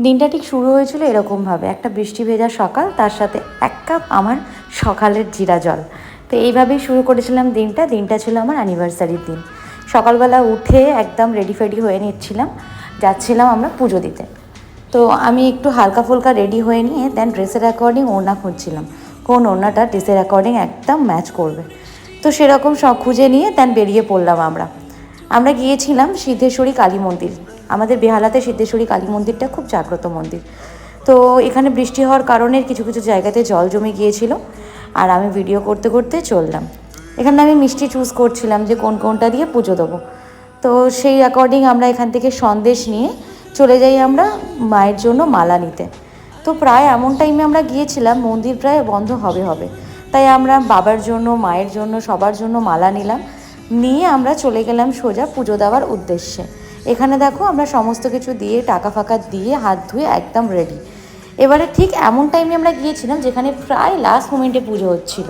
দিনটা ঠিক শুরু হয়েছিল এরকমভাবে, একটা বৃষ্টি ভেজা সকাল, তার সাথে 1 কাপ আমার সকালের জিরা জল। তো এইভাবেই শুরু করেছিলাম দিনটা। দিনটা ছিল আমার অ্যানিভার্সারির দিন। সকালবেলা উঠে একদম রেডি ফেডি হয়ে নিচ্ছিলাম, যাচ্ছিলাম আমরা পুজো দিতে। তো আমি একটু হালকা ফুলকা রেডি হয়ে নিয়ে দেন ড্রেসের অ্যাকর্ডিং ওড়না খুঁজছিলাম, কোন ওড়নাটা ড্রেসের অ্যাকর্ডিং একদম ম্যাচ করবে। তো সেরকম সব খুঁজে নিয়ে দেন বেরিয়ে পড়লাম আমরা গিয়েছিলাম সিদ্ধেশ্বরী কালী মন্দির। আমাদের বেহালাতে সিদ্ধেশ্বরী কালী মন্দিরটা খুব জাগ্রত মন্দির। তো এখানে বৃষ্টি হওয়ার কারণে কিছু কিছু জায়গাতে জল জমে গিয়েছিল, আর আমি ভিডিও করতে করতে চললাম। এখানে আমি মিষ্টি চুজ করছিলাম যে কোনটা দিয়ে পুজো দেবো। তো সেই অ্যাকর্ডিং আমরা এখান থেকে সন্দেশ নিয়ে চলে যাই আমরা মায়ের জন্য মালা নিতে। তো প্রায় এমন টাইমে আমরা গিয়েছিলাম মন্দির প্রায় বন্ধ হবে, তাই আমরা বাবার জন্য, মায়ের জন্য, সবার জন্য মালা নিলাম, নিয়ে আমরা চলে গেলাম সোজা পুজো দেওয়ার উদ্দেশ্যে। এখানে দেখো আমরা সমস্ত কিছু দিয়ে টাকা ফাঁকা দিয়ে হাত ধুয়ে একদম রেডি। এবারে ঠিক এমন টাইমে আমরা গিয়েছিলাম যেখানে প্রায় লাস্ট মোমেন্টে পুজো হচ্ছিল।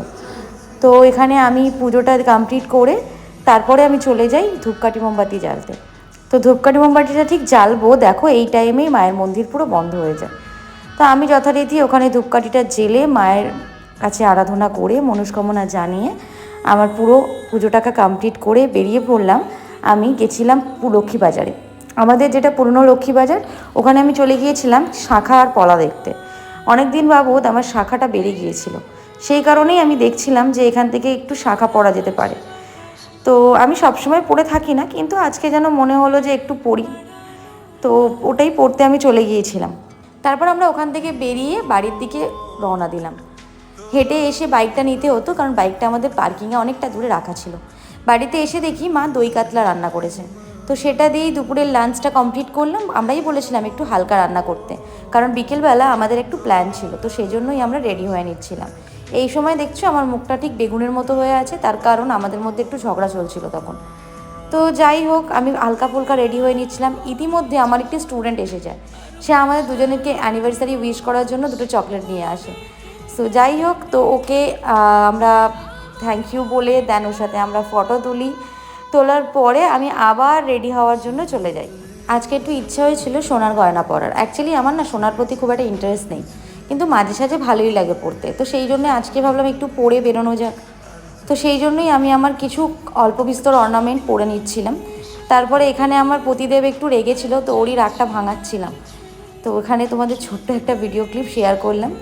তো এখানে আমি পুজোটা কমপ্লিট করে তারপরে আমি চলে যাই ধূপকাঠি মোমবাতি জ্বালতে। তো ধূপকাঠি মোমবাতিটা ঠিক জ্বালবো, দেখো এই টাইমেই মায়ের মন্দির পুরো বন্ধ হয়ে যায়। তো আমি যথারীতি ওখানে ধূপকাঠিটা জেলে মায়ের কাছে আরাধনা করে মনস্কামনা জানিয়ে আমার পুরো পুজোটাকে কমপ্লিট করে বেরিয়ে পড়লাম। আমি গেছিলাম লক্ষ্মীবাজারে, আমাদের যেটা পুরনো লক্ষ্মীবাজার, ওখানে আমি চলে গিয়েছিলাম শাঁখা আর পলা দেখতে। অনেক দিন বাবদ আমার শাঁখাটা বেড়ে গিয়েছিল, সেই কারণেই আমি দেখছিলাম যে এখান থেকে একটু শাঁখা পরা যেতে পারে। তো আমি সবসময় পরে থাকি না, কিন্তু আজকে যেন মনে হলো যে একটু পরি, তো ওটাই পরতে আমি চলে গিয়েছিলাম। তারপর আমরা ওখান থেকে বেরিয়ে বাড়ির দিকে রওনা দিলাম। হেঁটে এসে বাইকটা নিতে হতো, কারণ বাইকটা আমাদের পার্কিংয়ে অনেকটা দূরে রাখা ছিল। বাড়িতে এসে দেখি মা দই কাতলা রান্না করেছে, তো সেটা দিয়েই দুপুরের লাঞ্চটা কমপ্লিট করলাম। আমরাই বলেছিলাম একটু হালকা রান্না করতে, কারণ বিকেলবেলা আমাদের একটু প্ল্যান ছিল, তো সেই জন্যই আমরা রেডি হয়ে নিচ্ছিলাম। এই সময় দেখছো আমার মুখটা ঠিক বেগুনের মতো হয়ে আছে, তার কারণ আমাদের মধ্যে একটু ঝগড়া চলছিল তখন। তো যাই হোক, আমি হালকা ফুলকা রেডি হয়ে নিচ্ছিলাম। ইতিমধ্যে আমার একটি স্টুডেন্ট এসে যায়, সে আমাদের দুজনেরকে অ্যানিভার্সারি উইশ করার জন্য 2টো চকলেট নিয়ে আসে। সো যাই হোক, তো ওকে আমরা থ্যাংক ইউ বলে দেন ওর সাথে আমরা ফটো তুলি। তোলার পরে আমি আবার রেডি হওয়ার জন্য চলে যাই। আজকে একটু ইচ্ছা হয়েছিল সোনার গয়না পরার। অ্যাকচুয়ালি আমার না সোনার প্রতি খুব একটা ইন্টারেস্ট নেই, কিন্তু মাঝে সাঝে ভালোই লাগে পরতে, তো সেই জন্য আজকে ভাবলাম একটু পরে বেরোনো যাক। তো সেই জন্যই আমি আমার কিছু অল্প বিস্তর অর্নামেন্ট পরে নিচ্ছিলাম। তারপরে এখানে আমার পতিদেব একটু রেগেছিল, তো ওরই রাগটা ভাঙাচ্ছিলাম। তো ওখানে তোমাদের ছোট্ট একটা ভিডিও ক্লিপ শেয়ার করলাম।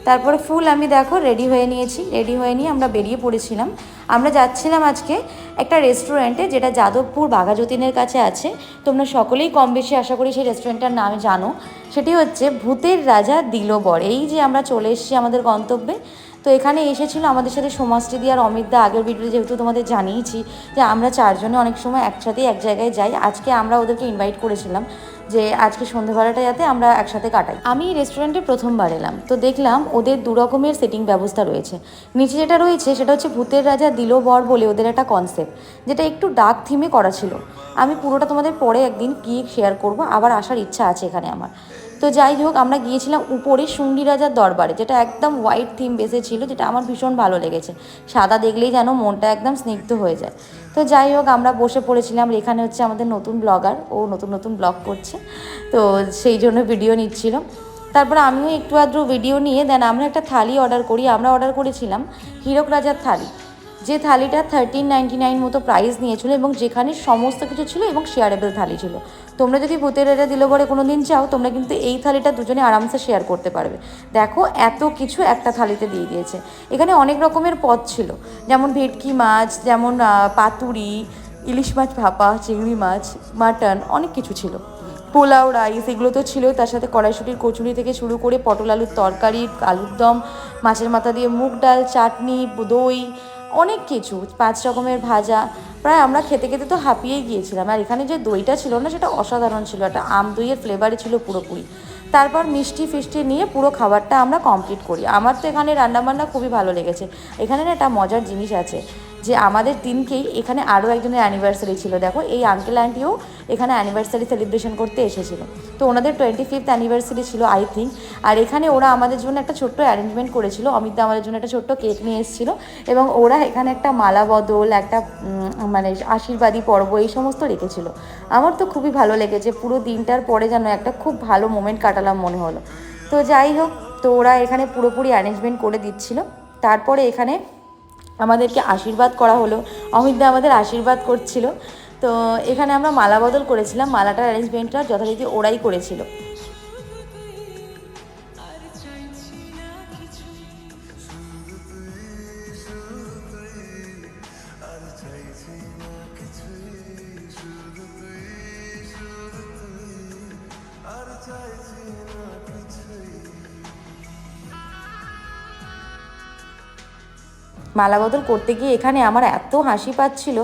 তারপরে ফুল আমি দেখো রেডি হয়ে নিয়েছি, রেডি হয়ে নিয়ে আমরা বেরিয়ে পড়েছিলাম। আমরা যাচ্ছিলাম আজকে একটা রেস্টুরেন্টে, যেটা যাদবপুর বাঘাযতীনের কাছে আছে। তোমরা সকলেই কম বেশি আশা করি সেই রেস্টুরেন্টটার নাম জানো। সেটি হচ্ছে ভূতের রাজা দিলোবর। এই যে আমরা চলে এসেছি আমাদের গন্তব্যে। তো এখানে এসেছিল আমাদের সাথে সোমাশ্রীদি আর অমিত দা। আগের ভিডিওতে যেহেতু তোমাদের জানিয়েছি যে আমরা 4 জনে অনেক সময় একসাথেই এক জায়গায় যাই, আজকে আমরা ওদেরকে ইনভাইট করেছিলাম যে আজকে সন্ধ্যেবেলাটা যাতে আমরা একসাথে কাটাই। আমি রেস্টুরেন্টে প্রথমবার এলাম, তো দেখলাম ওদের 2 রকমের সেটিং ব্যবস্থা রয়েছে। নিচে যেটা রয়েছে সেটা হচ্ছে ভূতের রাজা দিলোবর বলে ওদের একটা কনসেপ্ট, যেটা একটু ডার্ক থিমে করা ছিল। আমি পুরোটা তোমাদের পরে একদিন গিয়ে শেয়ার করব, আবার আসার ইচ্ছা আছে এখানে আমার। তো যাই হোক, আমরা গিয়েছিলাম উপরে শুন্ডি রাজার দরবারে, যেটা একদম হোয়াইট থিম বেসে ছিল, যেটা আমার ভীষণ ভালো লেগেছে। সাদা দেখলেই যেন মনটা একদম স্নিগ্ধ হয়ে যায়। তো যাই হোক, আমরা বসে পড়েছিলাম। এখানে হচ্ছে আমাদের নতুন ব্লগার, ও নতুন নতুন ব্লগ করছে, তো সেই জন্য ভিডিও নিচ্ছিল। তারপর আমিও একটু আধটু ভিডিও নিয়ে দেন আমরা একটা থালি অর্ডার করি। আমরা অর্ডার করেছিলাম হীরক রাজার থালি, যে থালিটা 1399 মতো প্রাইস নিয়েছিল, এবং যেখানে সমস্ত কিছু ছিল এবং শেয়ারেবল থালি ছিল। তোমরা যদি ভূতের রাজা দিলোবরে কোনো দিন চাও, তোমরা কিন্তু এই থালিটা দুজনে আরামসে শেয়ার করতে পারবে। দেখো এত কিছু একটা থালিতে দিয়ে দিয়েছে। এখানে অনেক রকমের পদ ছিল, যেমন ভেটকি মাছ, যেমন পাতুরি, ইলিশ মাছ ভাপা, চিংড়ি মাছ, মাটন, অনেক কিছু ছিল। পোলাও, রাইস, এগুলো তো ছিল। তার সাথে কড়াইশুঁটির কচুরি থেকে শুরু করে পটল আলুর তরকারি, আলুর দম, মাছের মাথা দিয়ে মুগ ডাল, চাটনি, দই, অনেক কিছু, 5 রকমের ভাজা। প্রায় আমরা খেতে খেতে তো হাঁপিয়েই গিয়েছিলাম। আর এখানে যে দইটা ছিল না, সেটা অসাধারণ ছিল, একটা আম দইয়ের ফ্লেভারে ছিল পুরোপুরি। তারপর মিষ্টি ফিষ্টি নিয়ে পুরো খাবারটা আমরা কমপ্লিট করি। আমার তো এখানে রান্নাবান্না খুবই ভালো লেগেছে। এখানে না একটা মজার জিনিস আছে, যে আমাদের দিনকেই এখানে আরও একজনের অ্যানিভার্সারি ছিল। দেখো এই আঙ্কেল আন্টিও এখানে অ্যানিভার্সারি সেলিব্রেশন করতে এসেছিলো। তো ওনাদের 25th অ্যানিভার্সারি ছিল আই থিঙ্ক। আর এখানে ওরা আমাদের জন্য একটা ছোট্ট অ্যারেঞ্জমেন্ট করেছিল, অমিতদা আমাদের জন্য একটা ছোট্ট কেক নিয়ে এসেছিলো এবং ওরা এখানে একটা মালা বদল, একটা মানে আশীর্বাদী পর্ব এই সমস্ত রেখেছিল। আমার তো খুবই ভালো লেগেছে, পুরো দিনটার পরে যেন একটা খুব ভালো মোমেন্ট কাটালাম মনে হলো। তো যাই হোক, তো ওরা এখানে পুরোপুরি অ্যারেঞ্জমেন্ট করে দিচ্ছিল। তারপরে এখানে আমাদেরকে আশীর্বাদ করা হলো, অমিতদা আমাদের আশীর্বাদ করছিল। তো এখানে আমরা মালা বদল করেছিলাম, মালাটার অ্যারেঞ্জমেন্টটা যথারীতি ওরাই করেছিল। মালা বদল করতে গিয়ে এখানে আমার এত হাসি পাচ্ছিল,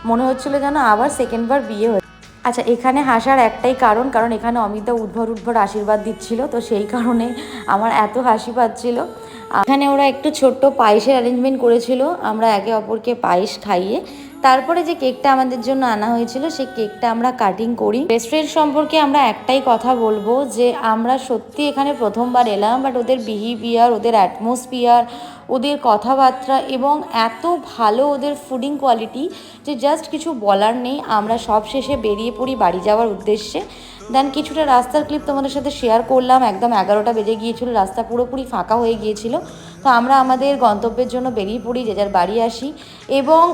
মনে হচ্ছিল যেন আবার সেকেন্ডবার বিয়ে হয়েছে। আচ্ছা, এখানে হাসার একটাই কারণ এখানে অমিতা উদ্ভর আশীর্বাদ দিচ্ছিল, তো সেই কারণে আমার এত হাসি পাচ্ছিল। এখানে ওরা একটু ছোট্ট পায়েসের অ্যারেঞ্জমেন্ট করেছিল, আমরা একে অপরকে পায়েস খাইয়ে তারপরে যে কেকটা আমাদের জন্য আনা হয়েছিল সেই কেকটা আমরা কাটিং করি। রেস্টুরেন্ট সম্পর্কে আমরা একটাই কথা বলবো যে আমরা সত্যি এখানে প্রথমবার এলাম, বাট ওদের বিহেভিয়ার, ওদের অ্যাটমসফিয়ার, ওদের কথাবার্তা এবং এত ভালো ওদের ফুডিং কোয়ালিটি যে জাস্ট কিছু বলার নেই। আমরা সব শেষে বেরিয়ে পড়ি বাড়ি যাওয়ার উদ্দেশ্যে। দেন কিছুটা রাস্তার ক্লিপ তোমাদের সাথে শেয়ার করলাম। একদম 11টা বেজে গিয়েছিল, রাস্তা পুরোপুরি ফাঁকা হয়ে গিয়েছিল। তো আমরা আমাদের গন্তব্যের জন্য বেরিয়ে পড়ি, যে যার বাড়ি আসি। এবং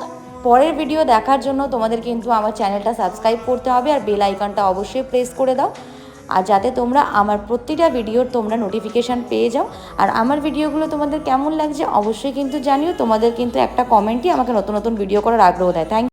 পরের ভিডিও দেখার জন্য তোমাদের কিন্তু আমার চ্যানেলটা সাবস্ক্রাইব করতে হবে আর বেল আইকনটা অবশ্যই প্রেস করে দাও, আর যাতে তোমরা আমার প্রতিটা ভিডিওর তোমরা নোটিফিকেশান পেয়ে যাও। আর আমার ভিডিওগুলো তোমাদের কেমন লাগছে অবশ্যই কিন্তু জানিও। তোমাদের কিন্তু একটা কমেন্টই আমাকে নতুন নতুন ভিডিও করার আগ্রহ দেয়। থ্যাংক